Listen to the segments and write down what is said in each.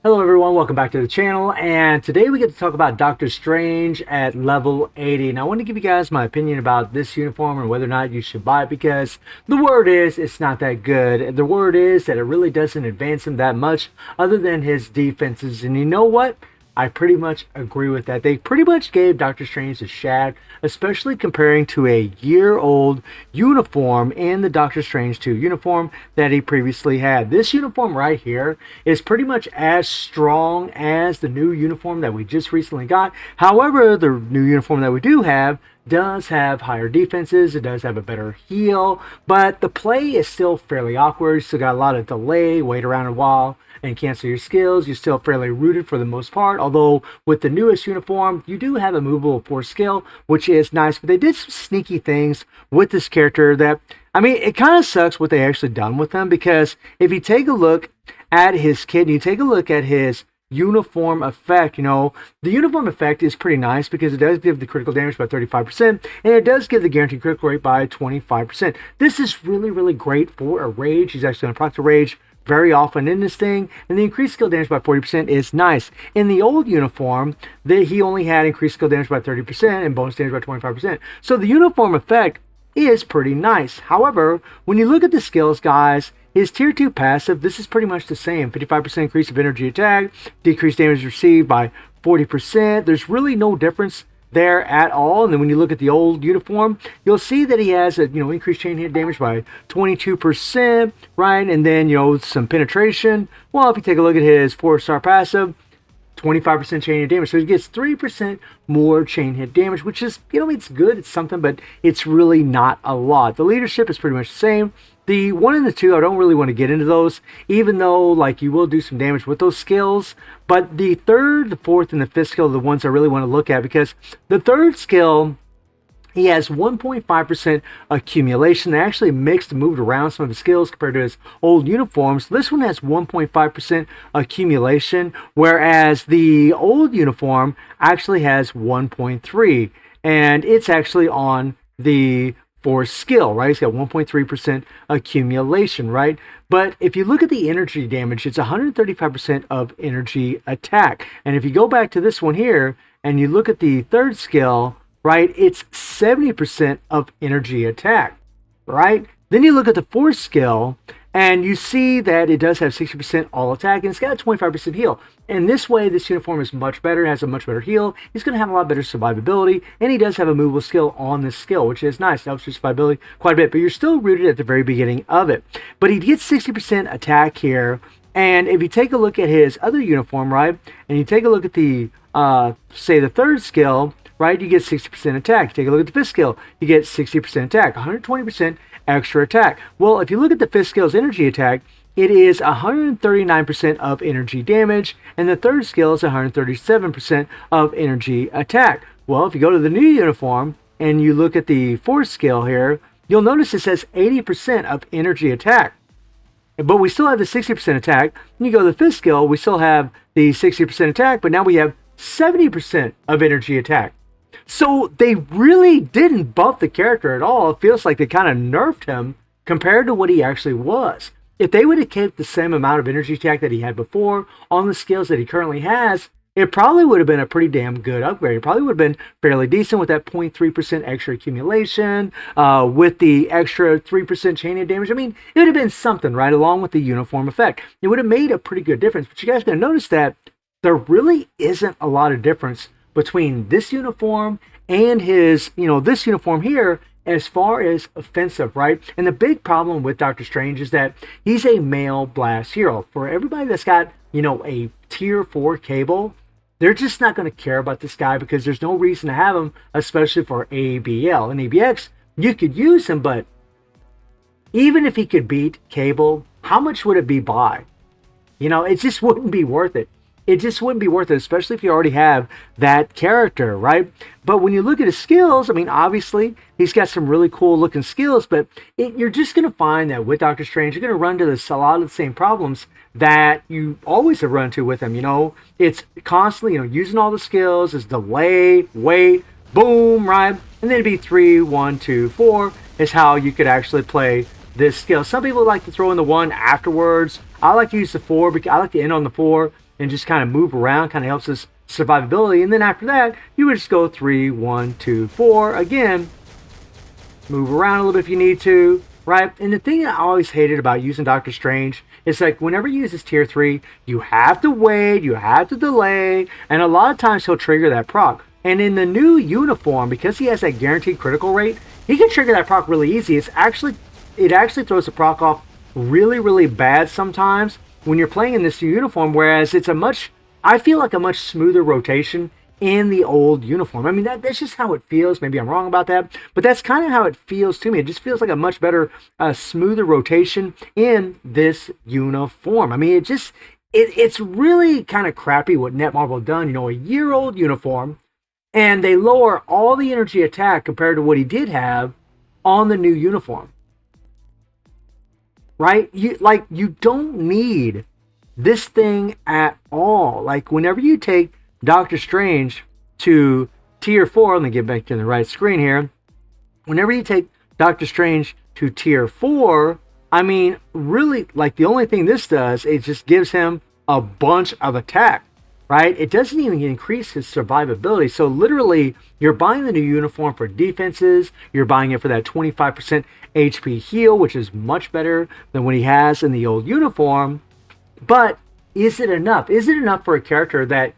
Hello everyone, welcome back to the channel, and today we get to talk about Doctor Strange at level 80. Now I want to give you guys my opinion about this uniform and whether or not you should buy it, because the word is it's not that good. The word is that it really doesn't advance him that much other than his defenses, and you know what? I pretty much agree with that. They pretty much gave Doctor Strange a shad, especially comparing to a year-old uniform in the Doctor Strange 2 uniform that he previously had. This uniform right here is pretty much as strong as the new uniform that we just recently got. However, the new uniform that we do have does have higher defenses, it does have a better heal, but the play is still fairly awkward. You still got a lot of delay, wait around a while and cancel your skills. You're still fairly rooted for the most part, although with the newest uniform you do have a movable force skill, which is nice. But they did some sneaky things with this character that, I mean, it kind of sucks what they actually done with him, because if you take a look at his kit and you take a look at his uniform effect, the uniform effect is pretty nice because it does give the critical damage by 35% and it does give the guaranteed critical rate by 25%. This is really great for a rage. He's actually going to proc the rage very often in this thing, and the increased skill damage by 40% is nice. In the old uniform, he only had increased skill damage by 30% and bonus damage by 25%. So the uniform effect is pretty nice. However, when you look at the skills, guys, his tier 2 passive, this is pretty much the same. 55% increase of energy attack, decreased damage received by 40%. There's really no difference there at all. And then when you look at the old uniform, you'll see that he has a increased chain hit damage by 22%, right? And then some penetration. Well, if you take a look at his 4-star passive, 25% chain hit damage, so he gets 3% more chain hit damage, which is, it's good, it's something, but it's really not a lot. The leadership is pretty much the same. The 1 and the 2, I don't really want to get into those, even though you will do some damage with those skills. But the 3rd, the 4th, and the 5th skill are the ones I really want to look at, because the 3rd skill, he has 1.5% accumulation. They actually mixed and moved around some of his skills compared to his old uniforms. This one has 1.5% accumulation, whereas the old uniform actually has 1.3, and it's actually on the force skill, right? It's got 1.3% accumulation, right? But if you look at the energy damage, it's 135% of energy attack. And if you go back to this one here and you look at the 3rd skill, right, it's 70% of energy attack, right? Then you look at the 4th skill and you see that it does have 60% all attack and it's got a 25% heal. And this way, this uniform is much better, has a much better heal. He's going to have a lot better survivability, and he does have a movable skill on this skill, which is nice. It helps your survivability quite a bit, but you're still rooted at the very beginning of it. But he gets 60% attack here, and if you take a look at his other uniform, right, and you take a look at the, say, the 3rd skill, right, you get 60% attack. You take a look at the 5th skill, you get 60% attack, 120% extra attack. Well, if you look at the 5th skill's energy attack, it is 139% of energy damage, and the 3rd skill is 137% of energy attack. Well, if you go to the new uniform and you look at the 4th skill here, you'll notice it says 80% of energy attack. But we still have the 60% attack. When you go to the 5th skill, we still have the 60% attack, but now we have 70% of energy attack. So they really didn't buff the character at all. It feels like they kind of nerfed him compared to what he actually was. If they would have kept the same amount of energy attack that he had before on the skills that he currently has, it probably would have been a pretty damn good upgrade. It probably would have been fairly decent with that 0.3% extra accumulation, with the extra 3% chain hit damage. I mean, it would have been something, right, along with the uniform effect. It would have made a pretty good difference. But you guys are going to notice that there really isn't a lot of difference between this uniform and his, this uniform here, as far as offensive, right? And the big problem with Doctor Strange is that he's a male blast hero. For everybody that's got, a tier 4 cable, they're just not going to care about this guy because there's no reason to have him, especially for ABL. And ABX, you could use him, but even if he could beat Cable, how much would it be by? It just wouldn't be worth it. It just wouldn't be worth it, especially if you already have that character, right? But when you look at his skills, I mean, obviously, he's got some really cool looking skills, but you're just going to find that with Doctor Strange, you're going to run to a lot of the same problems that you always have run into with him. It's constantly, using all the skills, is delay, wait, boom, right? And then it'd be 3, 1, 2, 4 is how you could actually play this skill. Some people like to throw in the 1 afterwards. I like to use the 4 because I like to end on the 4 and just kind of move around, kind of helps us survivability. And then after that, you would just go 3, 1, 2, 4 again. Move around a little bit if you need to, right? And the thing I always hated about using Doctor Strange is like whenever you use this tier 3, you have to wait, you have to delay, and a lot of times he'll trigger that proc. And in the new uniform, because he has that guaranteed critical rate, he can trigger that proc really easy. It actually throws the proc off really, really bad sometimes when you're playing in this new uniform, whereas I feel like a much smoother rotation in the old uniform. I mean, that's just how it feels. Maybe I'm wrong about that, but that's kind of how it feels to me. It just feels like a much better, smoother rotation in this uniform. I mean, it's really kind of crappy what Netmarble done. A year-old uniform, and they lower all the energy attack compared to what he did have on the new uniform. Right? You don't need this thing at all. Like, whenever you take Doctor Strange to tier 4, let me get back to the right screen here. Whenever you take Doctor Strange to tier 4, I mean, really, like, the only thing this does, it just gives him a bunch of attack, right? It doesn't even increase his survivability. So literally, you're buying the new uniform for defenses, you're buying it for that 25% HP heal, which is much better than what he has in the old uniform. But is it enough? Is it enough for a character that,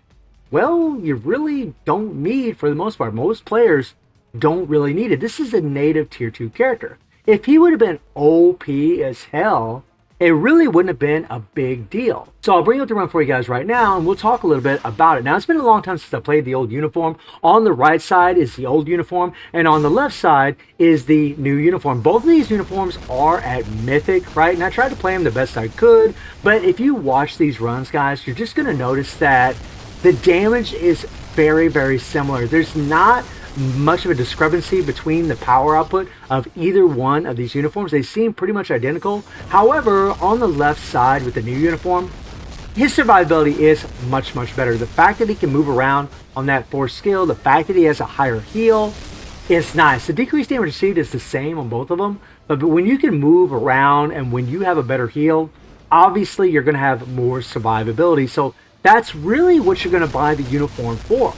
well, you really don't need for the most part? Most players don't really need it. This is a native tier 2 character. If he would have been OP as hell, it really wouldn't have been a big deal. So I'll bring up the run for you guys right now, and we'll talk a little bit about it. Now, it's been a long time since I played the old uniform. On the right side is the old uniform, and on the left side is the new uniform. Both of these uniforms are at Mythic, right? And I tried to play them the best I could, but if you watch these runs, guys, you're just going to notice that the damage is very, very similar. There's not much of a discrepancy between the power output of either one of these uniforms. They seem pretty much identical. However, on the left side with the new uniform, his survivability is much, much better. The fact that he can move around on that 4 skill, the fact that he has a higher heal is nice. The decreased damage received is the same on both of them, but when you can move around and when you have a better heal, obviously you're going to have more survivability. So that's really what you're going to buy the uniform for.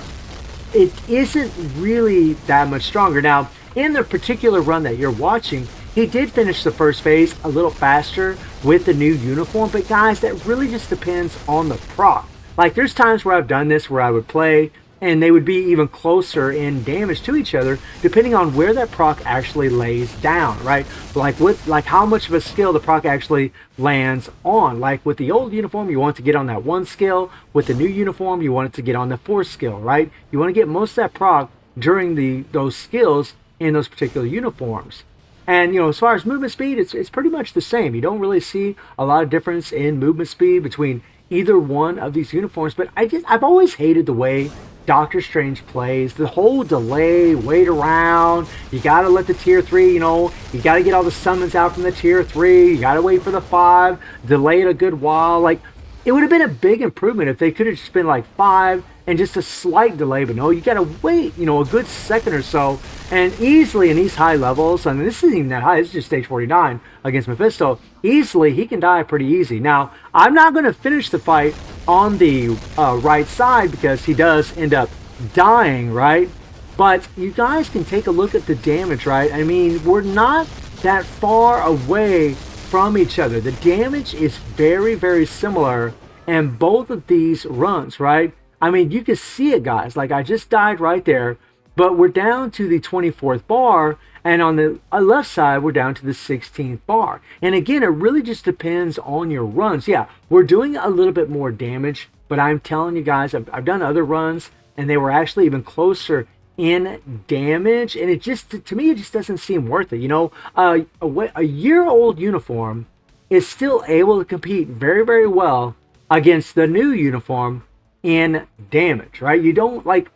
It isn't really that much stronger. Now, in the particular run that you're watching, he did finish the first phase a little faster with the new uniform, but guys, that really just depends on the proc. Like, there's times where I've done this where I would play and they would be even closer in damage to each other depending on where that proc actually lays down, right? Like how much of a skill the proc actually lands on. Like with the old uniform, you want to get on that 1 skill. With the new uniform, you want it to get on the 4 skill, right? You want to get most of that proc during those skills in those particular uniforms. And as far as movement speed, it's pretty much the same. You don't really see a lot of difference in movement speed between either one of these uniforms, but I've always hated the way Doctor Strange plays. The whole delay, wait around, you gotta let the tier 3, you gotta get all the summons out from the tier 3, you gotta wait for the 5, delay it a good while. Like, it would have been a big improvement if they could have just been like 5 and just a slight delay, but no, you gotta wait, a good second or so. And easily in these high levels, I mean, this isn't even that high, this is just stage 49 against Mephisto, easily he can die pretty easy. Now, I'm not going to finish the fight on the right side because he does end up dying, right? But you guys can take a look at the damage, right? I mean, we're not that far away from each other. The damage is very, very similar in both of these runs, right? I mean, you can see it, guys. Like, I just died right there, but we're down to the 24th bar, and on the left side, we're down to the 16th bar. And again, it really just depends on your runs. Yeah, we're doing a little bit more damage, but I'm telling you guys, I've done other runs, and they were actually even closer in damage, and it just, to me, it just doesn't seem worth it. A year-old uniform is still able to compete very, very well against the new uniform in damage, right? You don't, like,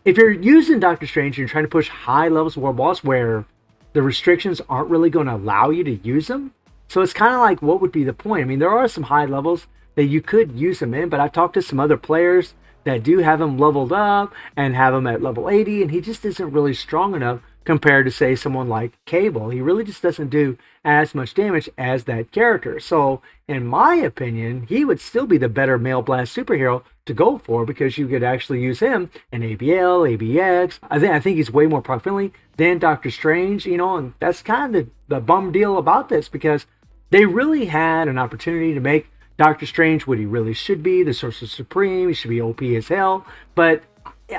if you're using Doctor Strange and you're trying to push high levels of World Boss where the restrictions aren't really going to allow you to use them, so it's kind of like, what would be the point? I mean, there are some high levels that you could use them in, but I've talked to some other players that do have him leveled up and have him at level 80, and he just isn't really strong enough compared to, say, someone like Cable. He really just doesn't do as much damage as that character. So, in my opinion, he would still be the better male blast superhero to go for, because you could actually use him in ABL, ABX. I think he's way more proc friendly than Doctor Strange, you know, and that's kind of the bum deal about this, because they really had an opportunity to make Doctor Strange what he really should be, the Sorcerer Supreme. He should be OP as hell, but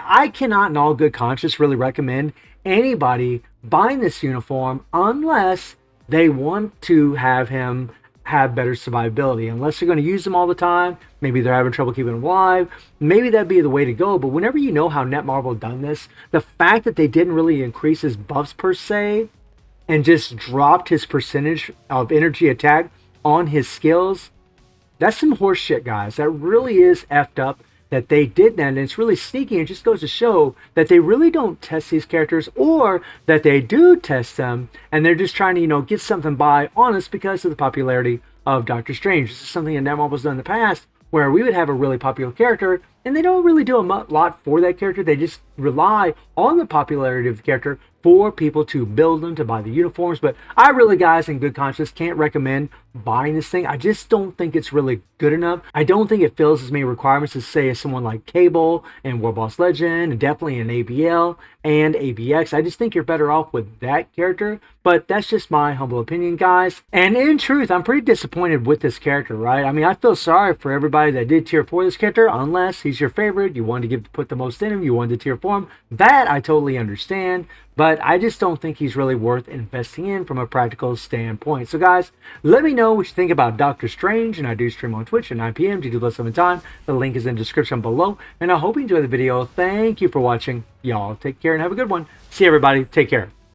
I cannot in all good conscience really recommend anybody buying this uniform unless they want to have him have better survivability. Unless they're going to use him all the time, maybe they're having trouble keeping him alive, maybe that'd be the way to go. But whenever you know how Netmarble done this, the fact that they didn't really increase his buffs per se and just dropped his percentage of energy attack on his skills, that's some horse shit, guys. That really is effed up that they did that, and it's really sneaky. It just goes to show that they really don't test these characters, or that they do test them and they're just trying to, you know, get something by on us because of the popularity of Doctor Strange. This is something that Netmarble's done in the past, where we would have a really popular character and they don't really do a lot for that character. They just rely on the popularity of the character for people to build them, to buy the uniforms. But I really, guys, in good conscience, can't recommend buying this thing. I just don't think it's really good enough. I don't think it fills as many requirements as, say, as someone like Cable and War Boss Legend, and definitely an ABL and ABX. I just think you're better off with that character. But that's just my humble opinion, guys. And in truth, I'm pretty disappointed with this character, right? I mean, I feel sorry for everybody that did tier 4 this character, unless he's your favorite, you wanted to put the most in him, you wanted to tier 4 him. That I totally understand. But I just don't think he's really worth investing in from a practical standpoint. So, guys, let me know what you think about Doctor Strange. And I do stream on Twitch at 9 p.m. to do less of a time. The link is in the description below. And I hope you enjoyed the video. Thank you for watching. Y'all take care and have a good one. See you, everybody. Take care.